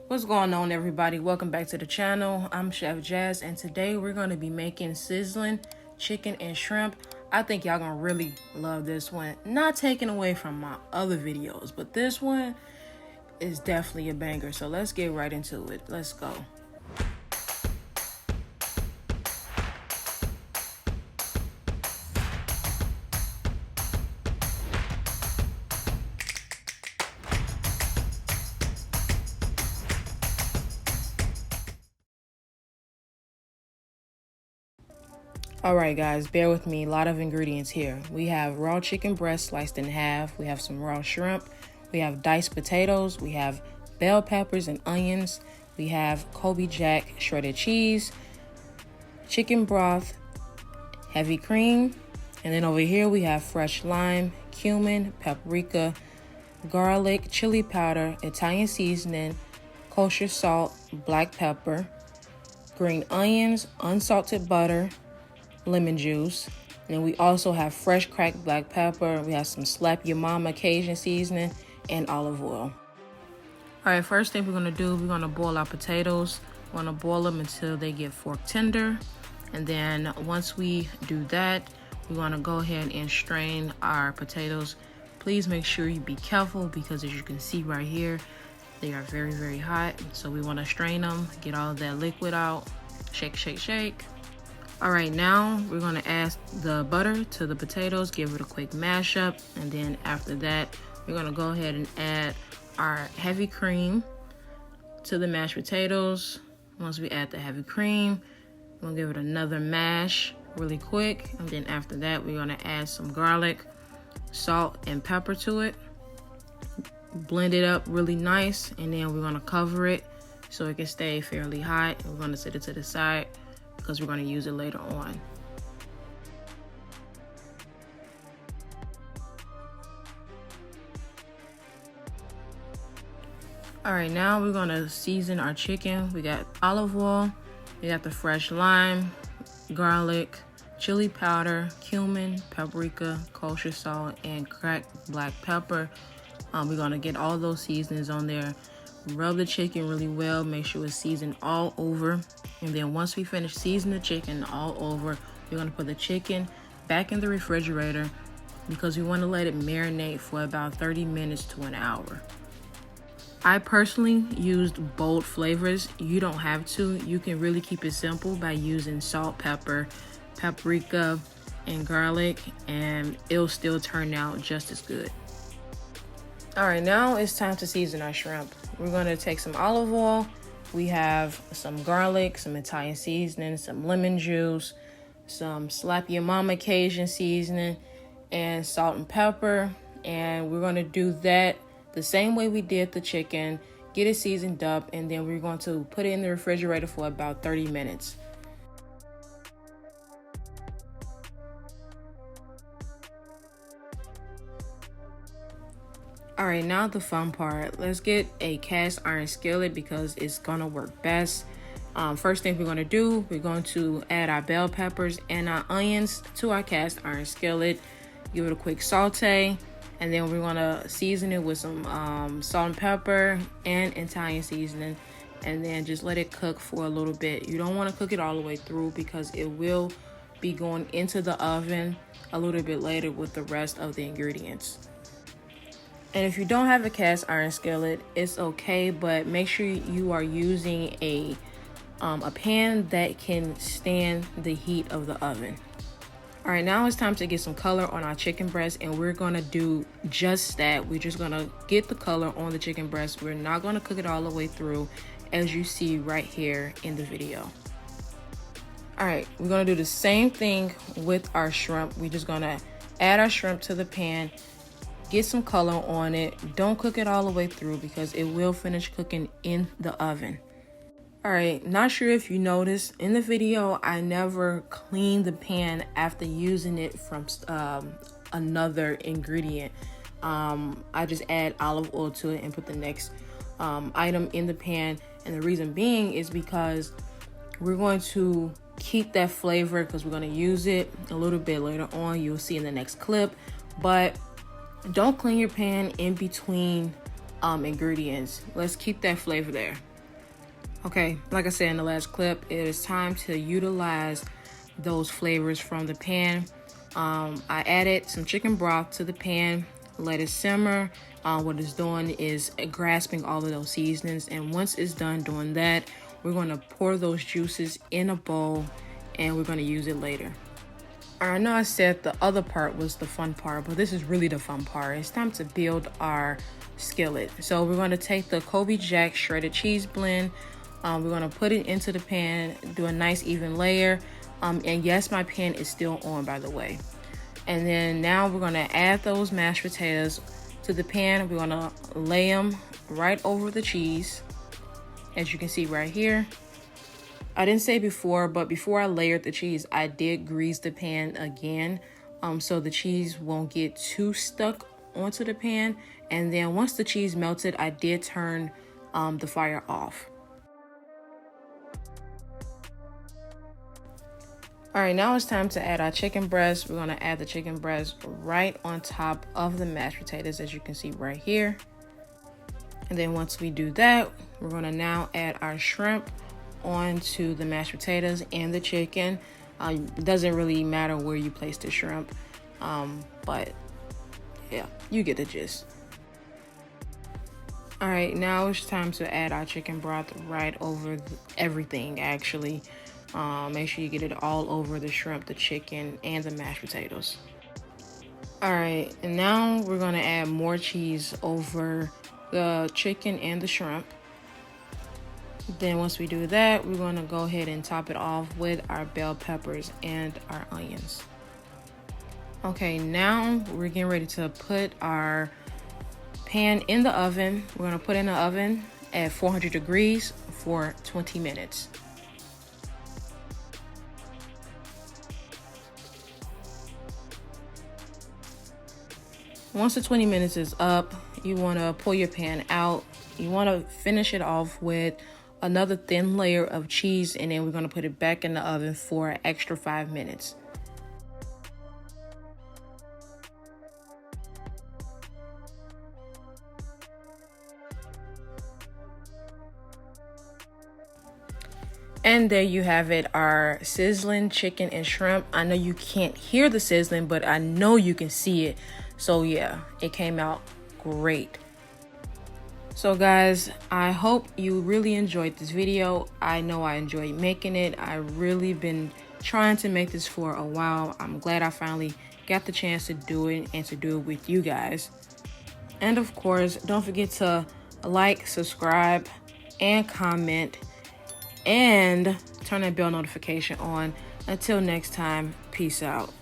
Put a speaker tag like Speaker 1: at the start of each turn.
Speaker 1: What's going on, everybody? Welcome back to the channel. I'm Chef Jazz, and today we're going to be making sizzling chicken and shrimp. I think y'all gonna really love this one. Not taken away from my other videos, but this one is definitely a banger. So let's get right into it. Let's go. Alright guys, bear with me, a lot of ingredients here. We have raw chicken breast sliced in half, we have some raw shrimp, we have diced potatoes, we have bell peppers and onions, we have Kobe Jack shredded cheese, chicken broth, heavy cream, and then over here we have fresh lime, cumin, paprika, garlic, chili powder, Italian seasoning, kosher salt, black pepper, green onions, unsalted butter, lemon juice, and we also have fresh cracked black pepper. We have some slap your mama Cajun seasoning and olive oil. All right, first thing we're gonna do, we're gonna boil our potatoes. We're gonna boil them until they get fork tender, and then once we do that, we're gonna go ahead and strain our potatoes. Please make sure you be careful because as you can see right here, they are very, very hot. So we wanna strain them, get all of that liquid out, shake, shake, shake. All right, now we're gonna add the butter to the potatoes, give it a quick mash up, and then after that, we're gonna go ahead and add our heavy cream to the mashed potatoes. Once we add the heavy cream, we're gonna give it another mash really quick, and then after that, we're gonna add some garlic, salt, and pepper to it. Blend it up really nice, and then we're gonna cover it so it can stay fairly hot. We're gonna set it to the side because we're going to use it later on. All right, now we're going to season our chicken. We got olive oil, we got the fresh lime, garlic, chili powder, cumin, paprika, kosher salt, and cracked black pepper. We're going to get all those seasonings on there. Rub the chicken really well, make sure it's seasoned all over. And then once we finish seasoning the chicken all over, we're gonna put the chicken back in the refrigerator because we wanna let it marinate for about 30 minutes to an hour. I personally used bold flavors. You don't have to. You can really keep it simple by using salt, pepper, paprika, and garlic, and it'll still turn out just as good. All right, now it's time to season our shrimp. We're gonna take some olive oil. We have some garlic, some Italian seasoning, some lemon juice, some slap your mama Cajun seasoning, and salt and pepper. And we're gonna do that the same way we did the chicken, get it seasoned up, and then we're going to put it in the refrigerator for about 30 minutes. All right, now the fun part. Let's get a cast iron skillet because it's gonna work best. First thing we're gonna do, we're going to add our bell peppers and our onions to our cast iron skillet. Give it a quick saute, and then we're gonna season it with some salt and pepper and Italian seasoning, and then just let it cook for a little bit. You don't wanna cook it all the way through because it will be going into the oven a little bit later with the rest of the ingredients. And if you don't have a cast iron skillet, it's okay, but make sure you are using a pan that can stand the heat of the oven. All right, now it's time to get some color on our chicken breast, and we're gonna do just that. We're just gonna get the color on the chicken breast. We're not gonna cook it all the way through, as you see right here in the video. All right, we're gonna do the same thing with our shrimp. We're just gonna add our shrimp to the pan, get some color on it. Don't cook it all the way through because it will finish cooking in the oven. All right, not sure if you noticed in the video, I never cleaned the pan after using it from another ingredient. I just add olive oil to it and put the next item in the pan. And the reason being is because we're going to keep that flavor because we're going to use it a little bit later on. You'll see in the next clip, but don't clean your pan in between ingredients. Let's keep that flavor there. Okay, like I said in the last clip, it is time to utilize those flavors from the pan. I added some chicken broth to the pan, let it simmer. What it's doing is grasping all of those seasonings, and once it's done doing that, we're going to pour those juices in a bowl and we're going to use it later. I know I said the other part was the fun part, but this is really the fun part. It's time to build our skillet. So we're going to take the Kobe Jack shredded cheese blend. We're going to put it into the pan, do a nice even layer. And yes, my pan is still on, by the way. And then now we're going to add those mashed potatoes to the pan. We're going to lay them right over the cheese, as you can see right here. I didn't say before, but before I layered the cheese, I did grease the pan again, so the cheese won't get too stuck onto the pan. And then once the cheese melted, I did turn the fire off. All right, now it's time to add our chicken breast. We're gonna add the chicken breast right on top of the mashed potatoes, as you can see right here. And then once we do that, we're gonna now add our shrimp onto the mashed potatoes and the chicken. It doesn't really matter where you place the shrimp, but yeah, you get the gist. All right, now it's time to add our chicken broth right over everything, actually. Make sure you get it all over the shrimp, the chicken, and the mashed potatoes. All right, and now we're gonna add more cheese over the chicken and the shrimp. Then once we do that, we're gonna go ahead and top it off with our bell peppers and our onions. Okay, now we're getting ready to put our pan in the oven. We're gonna put it in the oven at 400 degrees for 20 minutes. Once the 20 minutes is up, you want to pull your pan out. You want to finish it off with another thin layer of cheese, and then we're going to put it back in the oven for an extra 5 minutes. And there you have it, our sizzling chicken and shrimp. I know you can't hear the sizzling, but I know you can see it. So yeah, it came out great. So guys, I hope you really enjoyed this video. I know I enjoyed making it. I really been trying to make this for a while. I'm glad I finally got the chance to do it and to do it with you guys. And of course, don't forget to like, subscribe, and comment, and turn that bell notification on. Until next time, peace out.